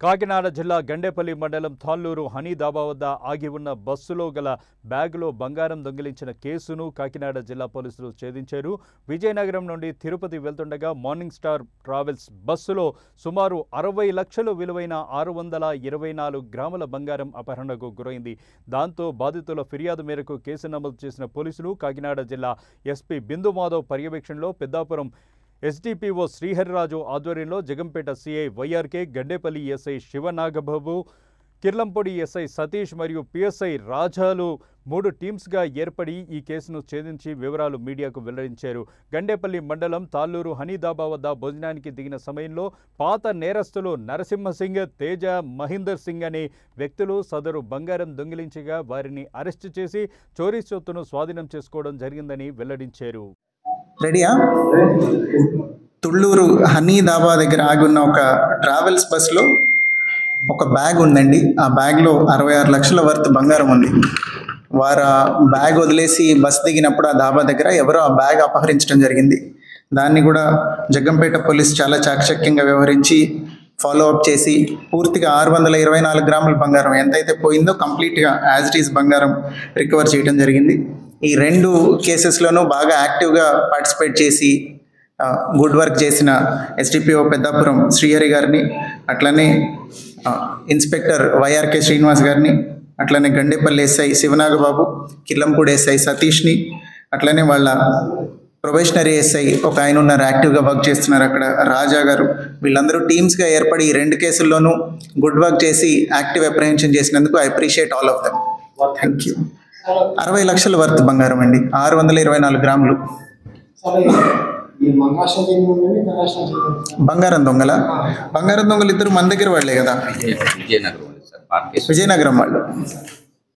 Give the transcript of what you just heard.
కాకినాడ జిల్లా గండేపల్లి మండలం తాళ్ళూరు హనీ దాబా వద్ద ఆగి ఉన్న బస్సులో గల బ్యాగులో బంగారం దొంగిలించిన కేసును కాకినాడ జిల్లా పోలీసులు ఛేదించారు. విజయనగరం నుండి తిరుపతి వెళ్తుండగా మార్నింగ్ స్టార్ ట్రావెల్స్ బస్సులో సుమారు 60 లక్షలు విలువైన 624 గ్రాముల బంగారం అపహరణకు గురైంది. దాంతో బాధితుల ఫిర్యాదు మేరకు కేసు నమోదు చేసిన పోలీసులు కాకినాడ జిల్లా ఎస్పీ బిందు మాధవ్ పర్యవేక్షణలో పెద్దాపురం ఎస్డిపిఓ శ్రీహరిరాజు ఆధ్వర్యంలో Jagampeta CI YRK, Gandepalli SI Sivanagababu, Kirlampudi SI Satish మరియు పిఎస్ఐ రాజాలు 3 టీమ్స్గా ఏర్పడి ఈ కేసును ఛేదించి వివరాలు మీడియాకు వెల్లడించారు. గండేపల్లి మండలం తాళ్ళూరు హనీ దాబా వద్ద భోజనానికి దిగిన సమయంలో పాత నేరస్తులు నరసింహసింగ్, తేజ, మహీందర్ సింగ్ అనే వ్యక్తులు సదరు బంగారం దొంగిలించగా వారిని అరెస్టు చేసి చోరీ సొత్తును స్వాధీనం చేసుకోవడం జరిగిందని వెల్లడించారు. రెడీయా? తుళ్ళూరు హనీ దాబా దగ్గర ఆగున్న ఒక ట్రావెల్స్ బస్లో ఒక బ్యాగ్ ఉందండి. ఆ బ్యాగ్లో 66 లక్షల వర్త్ బంగారం ఉంది. వారు ఆ బ్యాగ్ వదిలేసి బస్ దిగినప్పుడు ఆ దాబా దగ్గర ఎవరో ఆ బ్యాగ్ అపహరించడం జరిగింది. దాన్ని కూడా జగ్గంపేట పోలీస్ చాలా చాకచక్యంగా వ్యవహరించి ఫాలో అప్ చేసి పూర్తిగా 624 గ్రాముల బంగారం ఎంతైతే పోయిందో కంప్లీట్గా యాజ్ ఇట్ ఈస్ బంగారం రికవర్ చేయడం జరిగింది. ఈ 2 కేసెస్లోనూ బాగా యాక్టివ్గా పార్టిసిపేట్ చేసి గుడ్ వర్క్ చేసిన ఎస్డిపిఓ పెద్దాపురం శ్రీహరి గారిని, అట్లనే ఇన్స్పెక్టర్ వైఆర్కే శ్రీనివాస్ గారిని, అట్లనే గండేపల్లి ఎస్ఐ శివనాగబాబు, కిర్లంపూడి ఎస్ఐ సతీష్ని, అట్లనే వాళ్ళ ప్రొబేషనరీ ఎస్ఐ ఒక ఆయన ఉన్నారు, యాక్టివ్గా వర్క్ చేస్తున్నారు అక్కడ, రాజా గారు, వీళ్ళందరూ టీమ్స్గా ఏర్పడి ఈ 2 కేసుల్లోనూ గుడ్ వర్క్ చేసి యాక్టివ్ అప్రహెన్షన్ చేసినందుకు I appreciate all of them. Thank you. 60 లక్షల వర్త్ బంగారం అండి, 624 గ్రాములు. బంగారం దొంగలు ఇద్దరు మన దగ్గర వాళ్ళే కదా, విజయనగరం వాళ్ళు.